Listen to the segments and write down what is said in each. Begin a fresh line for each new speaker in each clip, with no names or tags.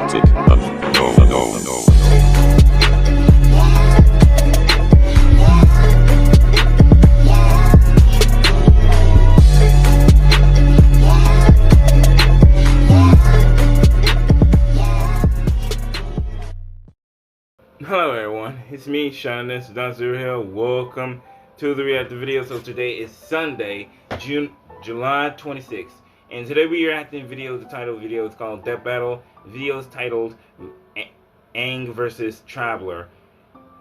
Hello everyone, it's me, Sean, this is Don Zero here. Welcome to the reactive video. So today is Sunday, July 26th. And today we are reacting video. The title of the video is called Death Battle. The video is titled Aang vs. Traveler.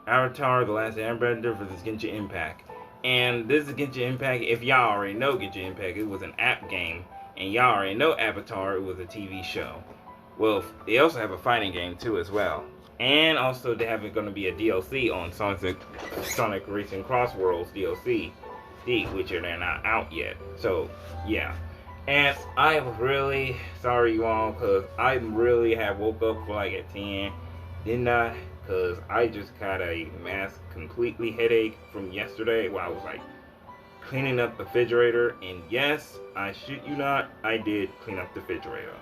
Avatar, The Last Airbender vs. Genshin Impact. And this is Genshin Impact. If y'all already know Genshin Impact, it was an app game. And y'all already know Avatar, it was a TV show. Well, they also have a fighting game too as well. And also they have going to be a DLC on Sonic Racing Cross Worlds DLC, which are not out yet. So yeah, and I'm really sorry you all, cause I really have woke up for like at 10, did not, cause I just got a completely headache from yesterday while I was like cleaning up the refrigerator. And yes, I shit you not, I did clean up the refrigerator.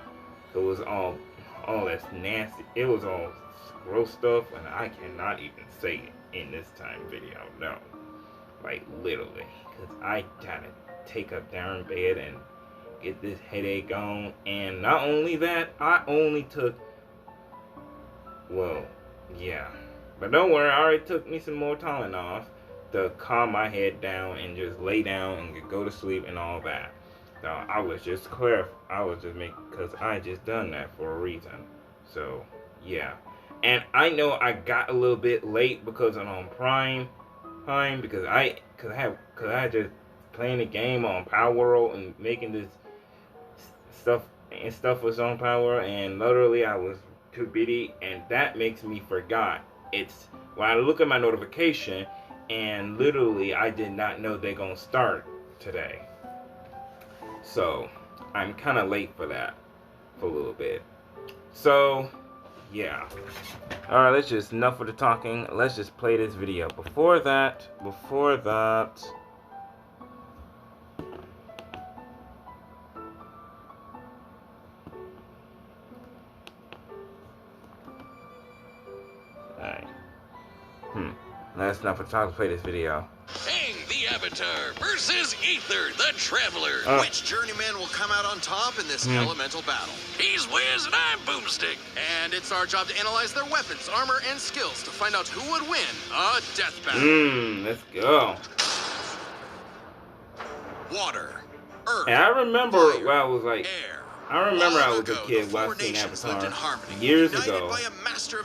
It was all that's nasty. It was all gross stuff, and I cannot even say it in this time video, no, like literally, because I gotta take a darn bed and get this headache on. And not only that, I only took, well, yeah, but don't worry, I already took me some more Tylenol to calm my head down and just lay down and go to sleep and all that. So I was just because I just done that for a reason. So yeah. And I know I got a little bit late because I'm on Prime, because I just playing the game on Power World and making this stuff was on Power World, and literally I was too busy, and that makes me forgot. It's when I look at my notification, and literally I did not know they're gonna start today. So I'm kind of late for that for a little bit. So yeah. Alright, let's just, enough of the talking. Let's just play this video. Before that. Alright. That's enough of the talking. Play this video.
Aang the Avatar versus Aether the Traveler. Which journeyman will come out on top in this elemental battle? He's Wiz and I'm Boomstick. And it's our job to analyze their weapons, armor, and skills to find out who would win a death battle.
Let's go.
Water, earth,
and I remember
fire,
when I was like,
air.
I remember I was a kid watching Avatar years ago.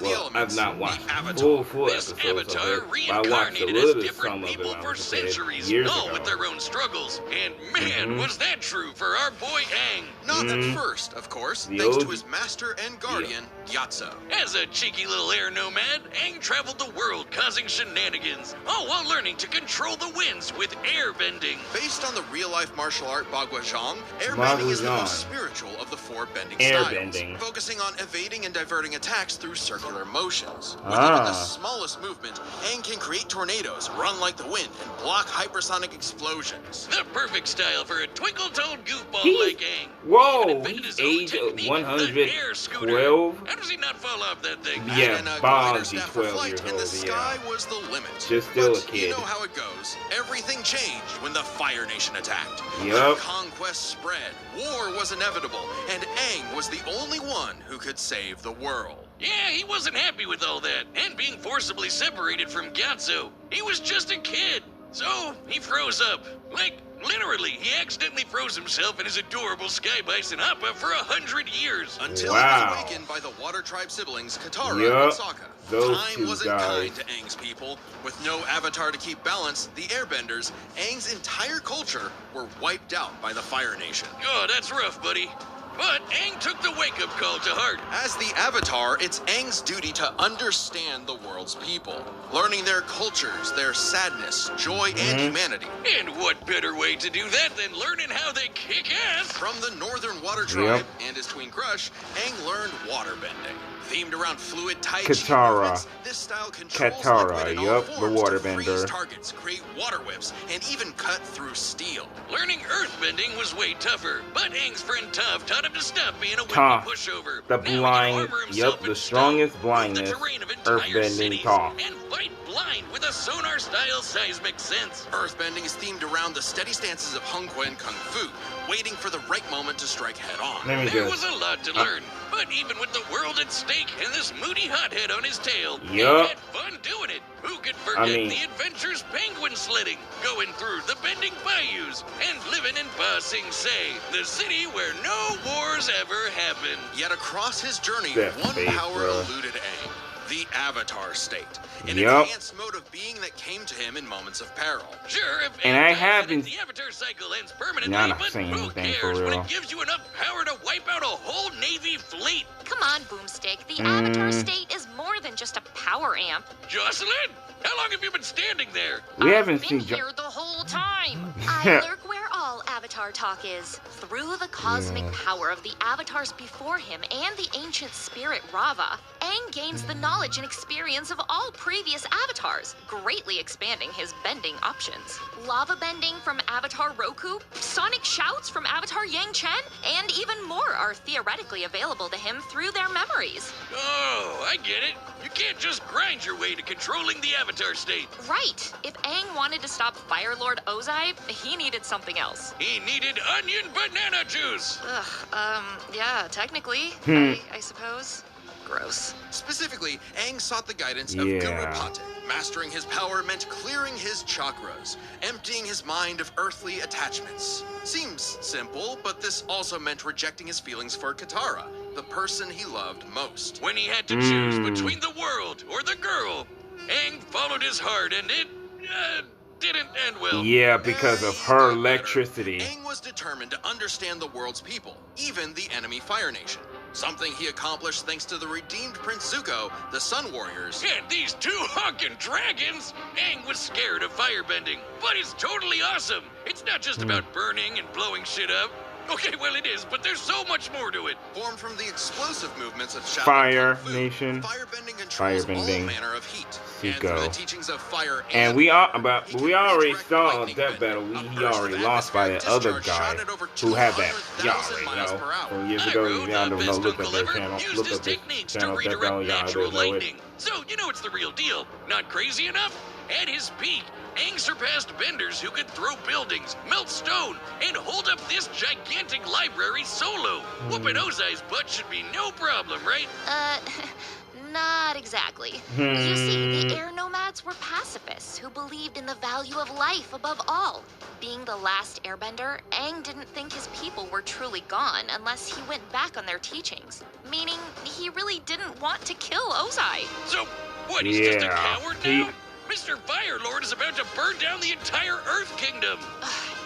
Well, I've not watched full episodes of it, but I watched a little bit some of it when I was a kid years ago.
With their own struggles. And man, was that true for our boy Aang. Not at first, of course, thanks to his master and guardian, Gyatso. As a cheeky little air nomad, Aang traveled the world causing shenanigans, all while learning to control the winds with airbending. Based on the real-life martial art Bagua-zhang, airbending is the most spiritual of the four bending styles, focusing on evading and diverting attacks through circular motions. With even the smallest movement, Aang can create tornadoes, run like the wind, and block hypersonic explosions. The perfect style for a twinkle-toed goofball like Aang.
Whoa, he's age 112?
How does he not fall off that thing?
Yeah, Bob's 12 years
and the sky was the limit.
Just still a kid.
You know how it goes. Everything changed when the Fire Nation attacked.
Yep.
Conquest spread. War was inevitable, and Aang was the only one who could save the world. Yeah, he wasn't happy with all that, and being forcibly separated from Gyatso. He was just a kid, so he froze up. Like, literally, he accidentally froze himself and his adorable Sky Bison Appa for 100 years. Until he was awakened by the Water Tribe siblings, Katara and Sokka. Time wasn't kind to Aang's people. With no avatar to keep balance, the Airbenders, Aang's entire culture, were wiped out by the Fire Nation. Oh, that's rough, buddy. But Aang took the wake-up call to heart. As the Avatar, it's Aang's duty to understand the world's people, learning their cultures, their sadness, joy, and humanity. And what better way to do that than learning how they kick ass? From the Northern Water Tribe and his twin crush, Aang learned waterbending. Themed around fluid Tai Chi
Katara.
movements, this style controls
Katara,
liquid in all
yup, the
forms to
waterbender.
freeze targets, create water whips, and even cut through steel. Learning earthbending was way tougher, but Aang's friend Toph taught him to stop being a
Toph,
wimpy pushover.
the
Now he can
blind,
armor himself
yup, the
in
strongest
stone, move the
blindness,
terrain of entire
earthbending
cities,
Toph.
and fight blind with a sonar-style seismic sense. Earthbending is themed around the steady stances of Hung Quan Kung Fu, waiting for the right moment to strike head-on. There was a lot to learn, but even with the world at stake and this moody hothead on his tail, he had fun doing it. Who could forget the adventures penguin sledding, going through the bending bayous, and living in Ba Sing Se, the city where no wars ever happened. Yet across his journey, one power eluded Aang. The Avatar state, an enhanced mode of being that came to him in moments of peril. Sure, if
and I haven't.
The Avatar cycle ends permanently, but who cares when it gives you enough power to wipe out a whole Navy fleet?
Come on, Boomstick. The Avatar state is more than just a power amp.
Jocelyn, how long have you been standing there?
We haven't
I've
seen
been here the whole time. I lurk where all Avatar talk is. Through the cosmic power of the Avatars before him and the ancient spirit Rava, Aang gains the knowledge and experience of all previous Avatars, greatly expanding his bending options. Lava bending from Avatar Roku, sonic shouts from Avatar Yang Chen, and even more are theoretically available to him through their memories.
Oh, I get it. You can't just grind your way to controlling the Avatar state.
Right. If Aang wanted to stop Fire Lord Ozai, he needed something else.
He needed onion banana juice.
Yeah, technically, I suppose. Gross. Specifically,
Aang sought the guidance of Guru Patek. Mastering his power meant clearing his chakras, emptying his mind of earthly attachments. Seems simple, but this also meant rejecting his feelings for Katara, the person he loved most. When he had to choose between the world or the girl, Aang followed his heart, and it didn't end well.
Yeah, because of her electricity.
Aang was determined to understand the world's people, even the enemy Fire Nation. Something he accomplished thanks to the redeemed Prince Zuko, the Sun Warriors, and these two honkin' dragons. Aang was scared of firebending, but it's totally awesome. It's not just about burning and blowing shit up. Okay, well it is, but there's so much more to it. Formed from the explosive movements of
Fire Nation,
firebending controls all manner of heat. And through the teachings of fire
and we already saw a death battle. He already lost by that other guy who had that. Y'all already know from years ago. Y'all don't know. Look up their channel. Look up their channel. Death battle. Y'all already know it.
So you know it's the real deal. Not crazy enough? At his peak, Aang surpassed benders who could throw buildings, melt stone, and hold up this gigantic library solo. Whooping Ozai's butt should be no problem, right?
Not exactly. You see, the air nomads were pacifists who believed in the value of life above all. Being the last airbender, Aang didn't think his people were truly gone unless he went back on their teachings. Meaning, he really didn't want to kill Ozai.
So, what, he's just a coward now? Mr. Firelord is about to burn down the entire Earth Kingdom.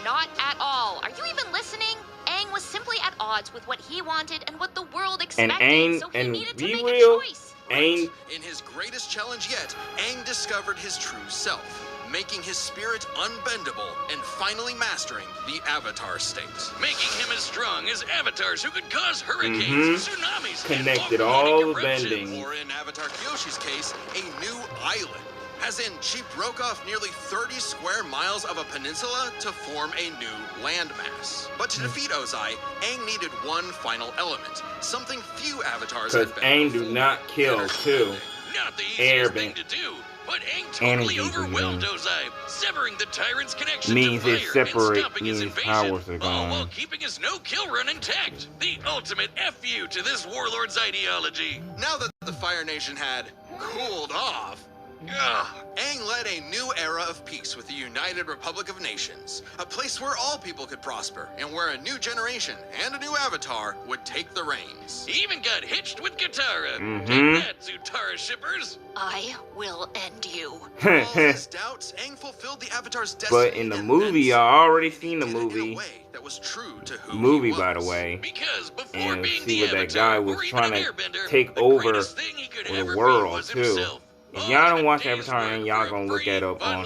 Not at all. Are you even listening? Aang was simply at odds with what he wanted and what the world expected, so he needed to make a choice.
In his greatest challenge yet, Aang discovered his true self, making his spirit unbendable and finally mastering the Avatar state. Making him as strong as avatars who could cause hurricanes, tsunamis,
connected
and
all the bending.
Or in Avatar Kyoshi's case, a new island. As in, she broke off nearly 30 square miles of a peninsula to form a new landmass. But to defeat Ozai, Aang needed one final element, something few avatars had found.
Aang do not kill too.
Not the easiest thing to do, but Aang totally overwhelmed Ozai, severing the tyrant's connection to fire and stopping his invasion, all while keeping his no-kill run intact. The ultimate F-you to this warlord's ideology. Now that the Fire Nation had cooled off, Aang led a new era of peace with the United Republic of Nations, a place where all people could prosper, and where a new generation and a new avatar would take the reins. He even got hitched with Katara. Take that, Zutara shippers! I will end you. All his doubts, Aang fulfilled the Avatar's destiny.
But in the movie, I already seen the movie.
That was true to who he was.
By the way.
Because before
and
being
see
the
what that
Avatar,
guy was trying to
airbender,
take over the world too.
Himself.
If y'all don't watch Avatar, and y'all gonna look that up on.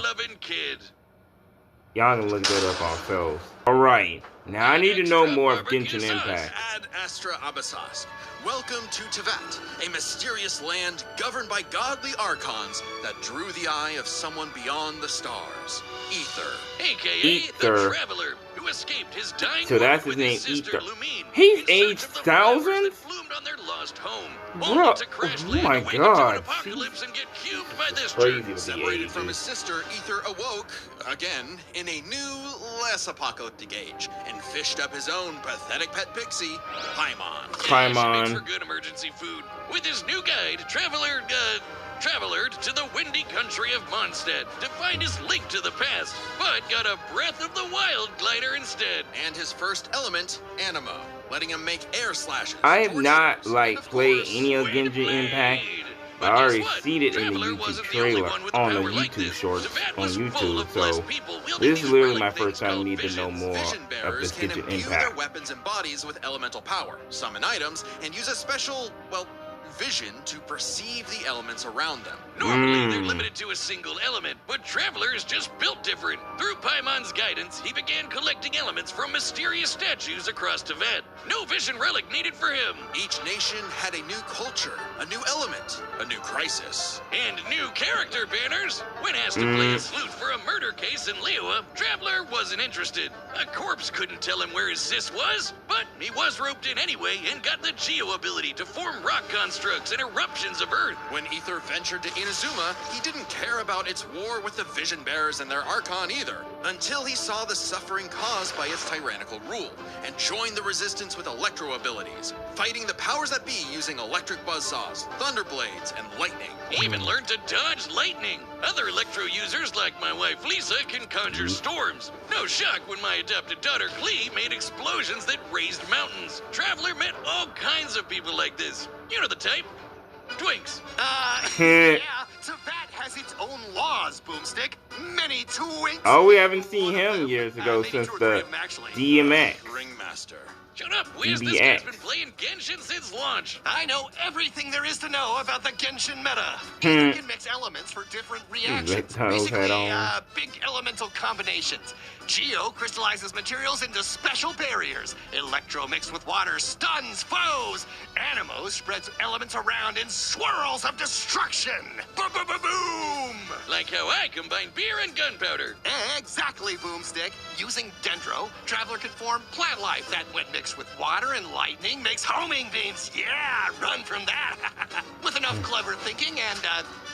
Y'all gonna look that up on yourselves. Alright. Now I need to know more of Genshin Impact.
Ad Astra Abyssos. Welcome to Teyvat, a mysterious land governed by godly archons that drew the eye of someone beyond the stars. Ether, aka the Traveler, who escaped his dying
so that's his
with
name,
his sister
Ether.
Lumine,
He's aged thousands?
Bloomed on their lost home.
Bro,
Only to crash land,
oh my
awake into an
god.
apocalypse and get cubed by this
Crazy
jerk.
with the
Separated
ages.
from his sister, Ether awoke, again, in a new, less apocalyptic age, and fished up his own pathetic pet pixie, Paimon.
Paimon.
Makes for good emergency food. With his new guide, traveler to the windy country of Mondstadt to find his link to the past, but got a Breath of the Wild glider instead. And his first element, Animo, letting him make air slashes.
I have not,
tornadoes,
like,
and of
played
course,
any of
Wade
Genshin
Blade.
Impact.
But
I already
guess what?
seen it in the
Traveler
YouTube
wasn't the only
trailer,
one with
on the
power like
YouTube
this.
shorts
Teyvat
on
was full
YouTube,
of blessed
so
people wielding
this is
these
literally
relic
my first
things
time
called
needing to know
visions.
more
Vision
of
bearers
this
can
Genshin
imbue their
Impact.
weapons and bodies with elemental power, summon items, and use a special, well, vision to perceive the elements around them. Normally, they're limited to a single element, but Traveler is just built different. Through Paimon's guidance, he began collecting elements from mysterious statues across Teyvat. No vision relic needed for him. Each nation had a new culture, a new element, a new crisis, and new character banners. When asked to play a sleuth for a murder case in Liyue, Traveler wasn't interested. A corpse couldn't tell him where his sis was, but he was roped in anyway and got the Geo ability to form rock constructs and eruptions of Earth. When Ether ventured to Inazuma, he didn't care about its war with the Vision Bearers and their Archon either, until he saw the suffering caused by its tyrannical rule, and joined the resistance with electro abilities, fighting the powers that be using electric buzzsaws, thunder blades, and lightning. He even learned to dodge lightning. Other electro users, like my wife Lisa, can conjure storms. No shock when my adopted daughter Klee made explosions that raised mountains. Traveler met all kinds of people like this. You know the type. Twinks.
Yeah, Teyvat has its own laws, Boomstick. Many twinks.
Oh, we haven't seen him years ago since the DMX.
Ringmaster. Shut up, Wiz. This guy's been playing Genshin since launch.
I know everything there is to know about the Genshin meta. You can mix elements for different reactions. Basically, big elemental combinations. Geo crystallizes materials into special barriers. Electro mixed with water stuns foes. Animo spreads elements around in swirls of destruction. Boom!
Like how I combine beer and gunpowder.
Exactly, Boomstick. Using Dendro, Traveler can form plant life that, when mixed with water and lightning, makes homing beams. Yeah, run from that. With enough clever thinking and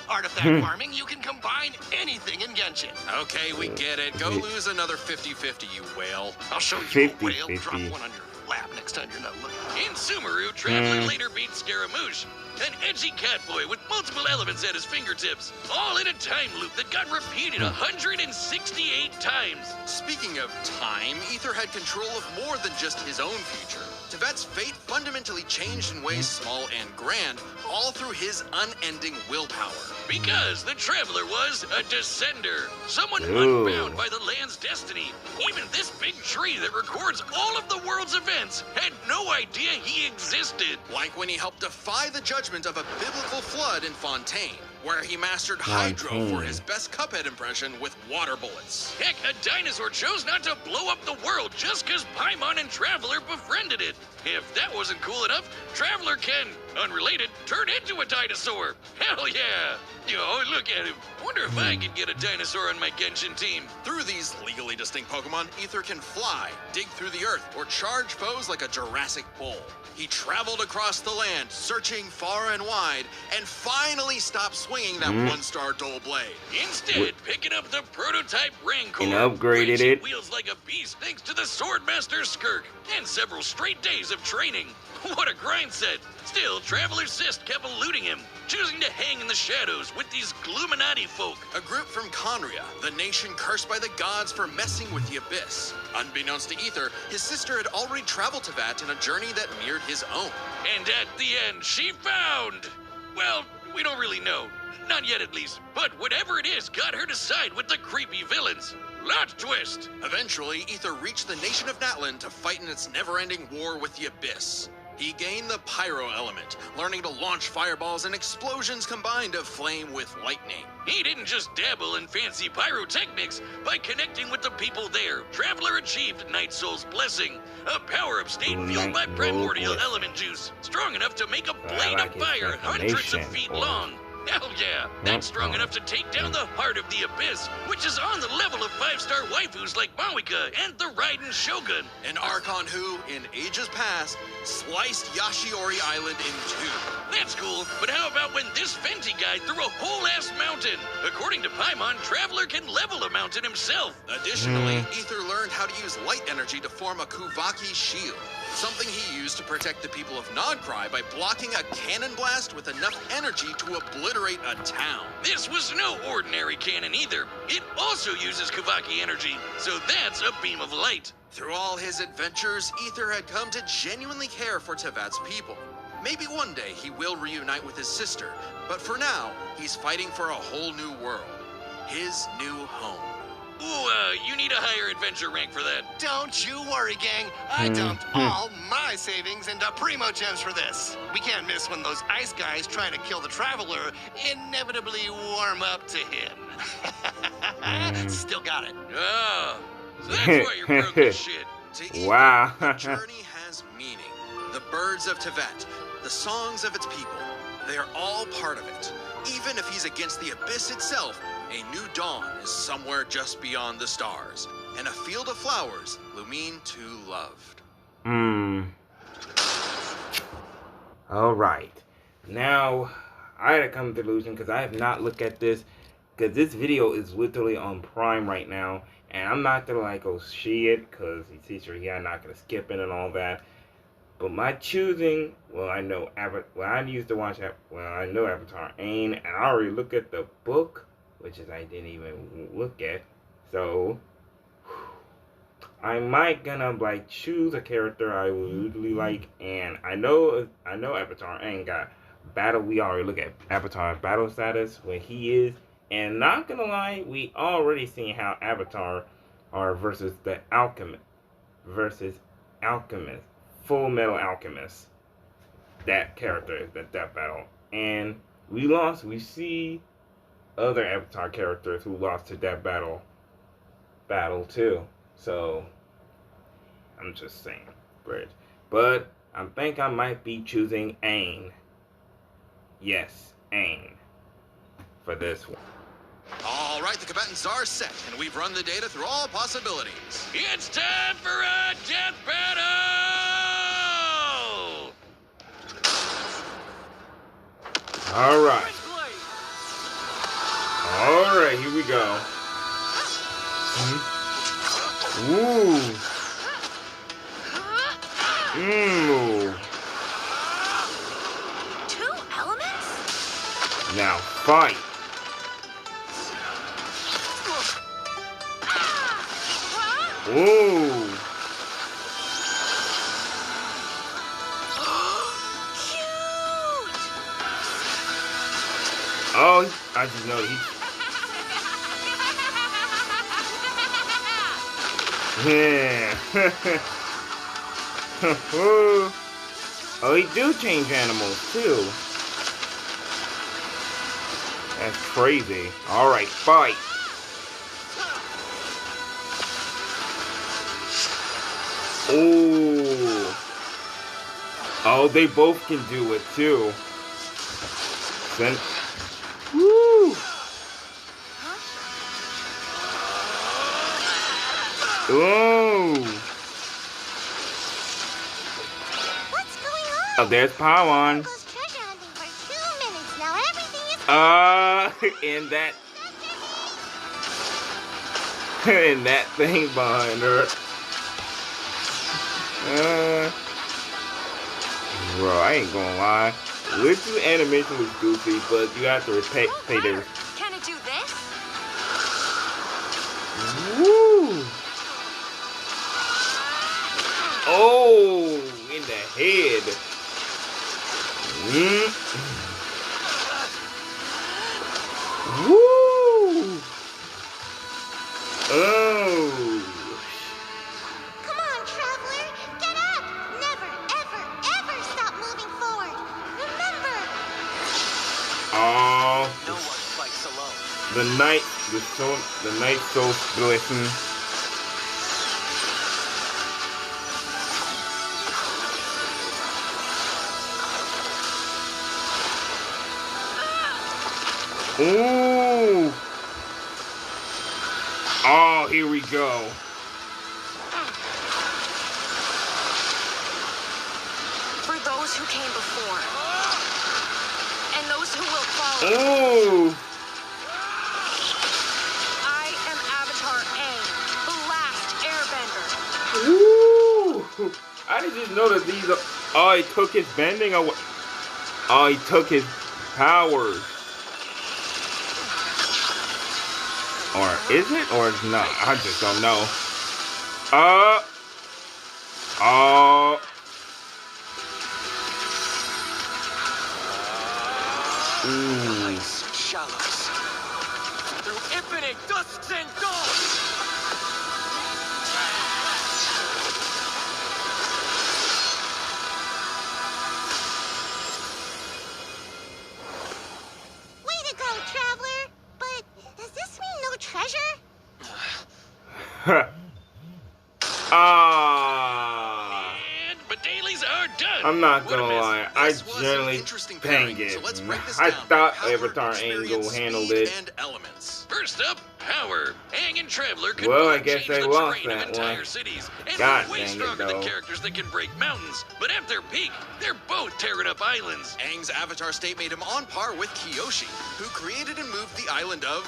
artifact farming, you can combine anything in Genshin.
Okay, we get it. Go lose another 50-50, you whale.
I'll show you
50-50.
a whale. Drop one on your lap next time you're not looking.
In Sumeru, Traveler later beat Scaramouche, an edgy catboy with multiple elements at his fingertips, all in a time loop that got repeated 168 times. Speaking of time, Ether had control of more than just his own future. Teyvat's fate fundamentally changed in ways small and grand, all through his unending willpower. Because the Traveler was a descender, someone unbound by the land's destiny. Even this big tree that records all of the world's events had no idea he existed. Like when he helped defy the judgment of a biblical flood in Fontaine, where he mastered Hydro for his best Cuphead impression with water bullets. Heck, a dinosaur chose not to blow up the world just because Paimon and Traveler befriended it. If that wasn't cool enough, Traveler can, unrelated, turn into a dinosaur. Hell yeah! Yo, look at him. Wonder if I could get a dinosaur on my Genshin team. Through these legally distinct Pokemon, Ether can fly, dig through the earth, or charge foes like a Jurassic bull. He traveled across the land, searching far and wide, and finally stopped swinging that one-star dull blade. Instead, picking up the prototype Rancor,
and upgraded it.
Wheels like a beast thanks to the Swordmaster Skirk, and several straight days of training. What a grind set! Still, Traveler's Cyst kept eluding him, choosing to hang in the shadows with these Gluminati folk. A group from Conria, the nation cursed by the gods for messing with the Abyss. Unbeknownst to Ether, his sister had already traveled to Teyvat in a journey that mirrored his own. And at the end, she found... well, we don't really know. Not yet, at least. But whatever it is got her to side with the creepy villains. Plot twist! Eventually, Aether reached the nation of Natlan to fight in its never-ending war with the Abyss. He gained the Pyro element, learning to launch fireballs and explosions combined of flame with lightning. He didn't just dabble in fancy pyrotechnics. By connecting with the people there, Traveler achieved Night Soul's blessing, a power-up state fueled by primordial element juice, strong enough to make a blade of fire hundreds of feet long. Hell yeah, that's strong enough to take down the heart of the Abyss, which is on the level of 5-star waifus like Mawika and the Raiden Shogun. An Archon who, in ages past, sliced Yashiori Island in two. That's cool, but how about when this Fenty guy threw a whole-ass mountain? According to Paimon, Traveler can level a mountain himself. Additionally, Aether learned how to use light energy to form a Kuvaki shield, something he used to protect the people of Nodcry by blocking a cannon blast with enough energy to obliterate a town. This was no ordinary cannon either. It also uses Kuvaki energy, so that's a beam of light. Through all his adventures, Aether had come to genuinely care for Tevat's people. Maybe one day he will reunite with his sister, but for now, he's fighting for a whole new world. His new home. Ooh, you need a higher adventure rank for that.
Don't you worry, gang. I dumped all my savings into Primo Gems for this. We can't miss when those ice guys trying to kill the Traveler inevitably warm up to him. Still got it.
Oh, so that's why you're broke as shit. To Aether,
Wow.
the journey has meaning. The birds of Tevat, the songs of its people, they are all part of it. Even if he's against the Abyss itself, a new dawn is somewhere just beyond the stars, and a field of flowers Lumine too loved.
Alright. Now, I had to come to the conclusion because I have not looked at this, because this video is literally on Prime right now, and I'm not gonna like go see it because he's teacher here. I'm not gonna skip it and all that. But my choosing, well, I know I used to watch I know Avatar Aang, and I already looked at the book, which is I didn't even look at. So I might gonna like choose a character I would usually like, and I know Avatar Aang got battle. We already look at Avatar's battle status when he is, and not gonna lie, we already seen how Avatar are versus the Alchemist Full Metal Alchemist. That character, that battle, and we see other Avatar characters who lost to that battle too. So I'm just saying, but I think I might be choosing Aang. Yes, Aang for this one.
All right, the combatants are set, and we've run the data through all possibilities. It's time for a death battle!
Alright. Alright, here we go. Ooh.
Two elements?
Now fight. Ooh.
Cute!
Oh, I just know he. Yeah. Oh, he do change animals too. That's crazy. All right, fight. Oh. Oh, they both can do it too. Then. Woo. Ooh.
What's going on?
Oh, there's Paimon.
Uncle's treasure hunting for 2 minutes. Now everything is...
In that... in that thing behind her. Bro, I ain't gonna lie. This animation was goofy, but you have to respect their...
Can it do this?
Woo! Oh, in the head. Woo! the night soul glisten. Ooh! Oh, here we go.
For those who came before, and those who will follow.
Ooh!
I am Avatar Aang, the last Airbender.
Ooh! I didn't just know that these are. Oh, he took his bending away. Oh, he took his powers. Or is it? Or it's not? I just don't know.
Ice shallows. Through infinite dusks and dawns.
Way to go, Traveler! But does this mean no treasure?
And my dailies are done.
I'm not
What a
gonna
miss.
lie, I
This was an
generally
interesting
bang
pairing,
it.
so let's break this
I
down.
thought
Power,
Avatar
experience,
Angle handled
speed,
it.
and elements.
First up, power. Aang and Traveler could
Well, I
both
guess
change
they
the
lost
terrain of
that
entire
one.
cities, and
God
they're way
dang it,
stronger than
though.
characters that can break mountains. But at their peak, they're both tearing up islands.
Aang's avatar state made him on par with Kyoshi, who created and moved the island of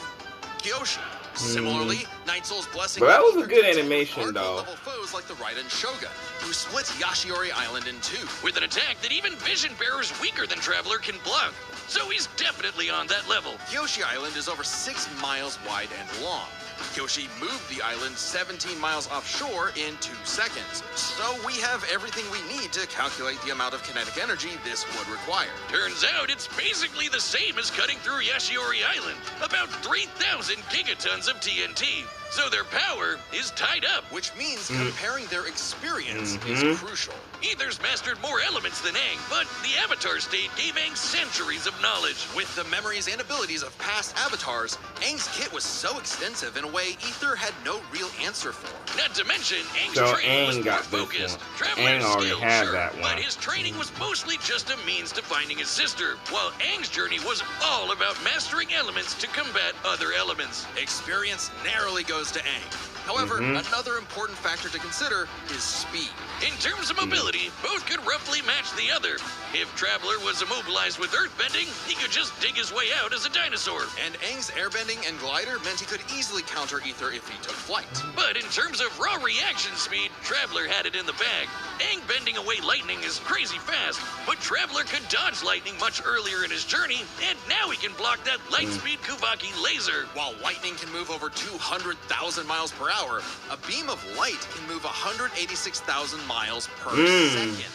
Kyoshi. Similarly, Night Soul's blessing.
But that was a
Ether
good
contended with
animation,
hardcore
though.
level foes like the Raiden Shogun, who split Yashiori Island in two.
With an attack that even Vision Bearers weaker than Traveler can block. So he's definitely on that level.
Kyoshi Island is over 6 miles wide and long. Kyoshi moved the island 17 miles offshore in 2 seconds. So we have everything we need to calculate the amount of kinetic energy this would require.
Turns out it's basically the same as cutting through Yashiori Island. About 3,000 gigatons of TNT. So their power is tied up.
Which means comparing their experience is crucial.
Ether's mastered more elements than Aang, but the Avatar state gave Aang centuries of knowledge.
With the memories and abilities of past avatars, Aang's kit was so extensive in a way Ether had no real answer for.
Not to mention, Aang's
So
training was
Aang
more
got this
focused.
one.
Traveler's
Aang already
skill,
had
sure,
that one.
but his training was mostly just a means to finding his sister, while Aang's journey was all about mastering elements to combat other elements.
Experience narrowly goes to Aang. However, another important factor to consider is speed.
In terms of mobility, both could roughly match the other. If Traveler was immobilized with earthbending, he could just dig his way out as a dinosaur.
And Aang's airbending and glider meant he could easily counter Ether if he took flight.
But in terms of raw reaction speed, Traveler had it in the bag. Aang bending away lightning is crazy fast, but Traveler could dodge lightning much earlier in his journey, and now he can block that light-speed Kuvaki laser.
While lightning can move over 200,000 miles per hour, a beam of light can move 186,000 miles per second.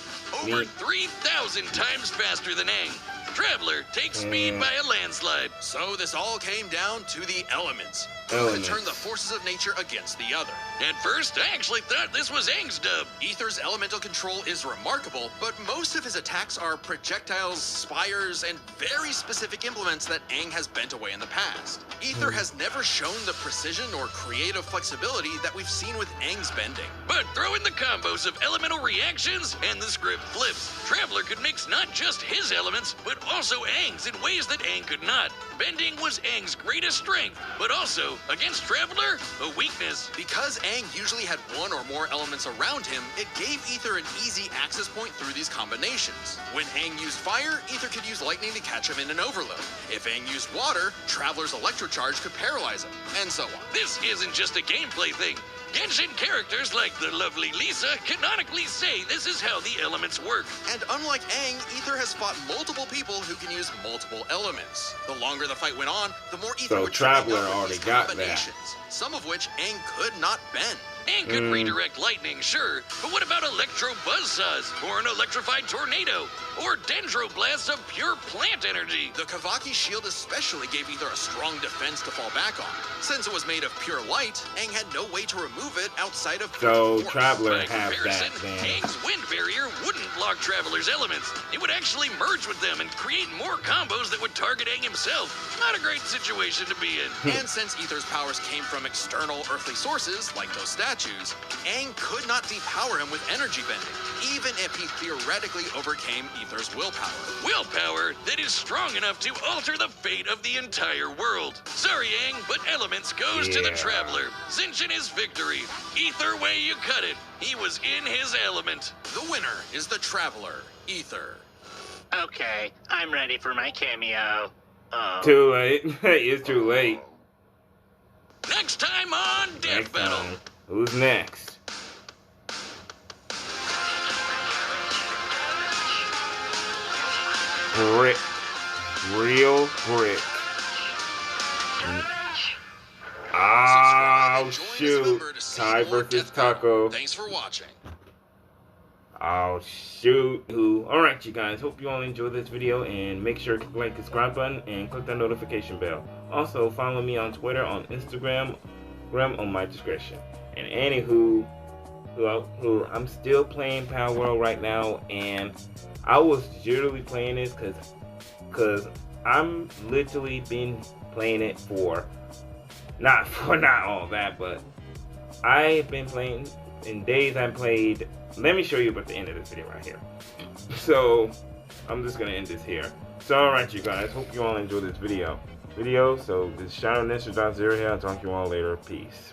Over 3,000 times faster than Aang. Traveler takes speed by a landslide.
So this all came down to the elements. Who could turn the forces of nature against the other.
At first, I actually thought this was Aang's dub.
Ether's elemental control is remarkable, but most of his attacks are projectiles, spires, and very specific implements that Aang has bent away in the past. Ether has never shown the precision or creative flexibility that we've seen with Aang's bending.
But throw in the combos of elemental reactions, and the script flips. Traveler could mix not just his elements, but also Aang's in ways that Aang could not. Bending was Aang's greatest strength, but also, against Traveler, a weakness.
Because Aang usually had one or more elements around him, it gave Ether an easy access point through these combinations. When Aang used fire, Ether could use lightning to catch him in an overload. If Aang used water, Traveler's electrocharge could paralyze him, and so on.
This isn't just a gameplay thing. Genshin characters like the lovely Lisa canonically say this is how the elements work.
And unlike Aang, Ether has fought multiple people who can use multiple elements. The longer the fight went on, the more Ether would
Traveler
train up with
already
these
got
combinations, some of which Aang could not bend.
Aang could redirect lightning, sure, but what about electro buzzsaws or an electrified tornado? or dendroblasts of pure plant energy.
The Kavaki shield especially gave Ether a strong defense to fall back on. Since it was made of pure light, Aang had no way to remove it outside of
So
force.
Traveler
By
have
comparison,
that then.
Aang's wind barrier wouldn't block Traveler's elements. It would actually merge with them and create more combos that would target Aang himself. Not a great situation to be in.
And since Ether's powers came from external earthly sources, like those statues, Aang could not depower him with energy bending, even if he theoretically overcame Ether's willpower.
Willpower that is strong enough to alter the fate of the entire world. Sorry, Aang, but elements goes to the
Yeah.
Traveler. Cinching his victory. Either way you cut it, he was in his element.
The winner is the Traveler, Ether.
Okay, I'm ready for my cameo. Oh.
Too late. It's too late.
Next time on Death
Next
Battle.
time. Who's next? Brick. Real brick. Oh,
Subscribe and join as a
shoot.
member to see
Ty
more
versus
Death Battle.
Taco.
Thanks for watching.
Oh, shoot. Alright, you guys. Hope you all enjoyed this video. And make sure to click the subscribe button and click that notification bell. Also, follow me on Twitter, on Instagram, on my discretion. And anywho, I'm still playing Power World right now. And I was literally playing this because I'm literally been playing it for not all that, but I've been playing in days I played. Let me show you about the end of this video right here. So I'm just gonna end this here. So alright, you guys, hope you all enjoyed this video. So this is Shadow Ninja.0 here. I'll talk to you all later. Peace.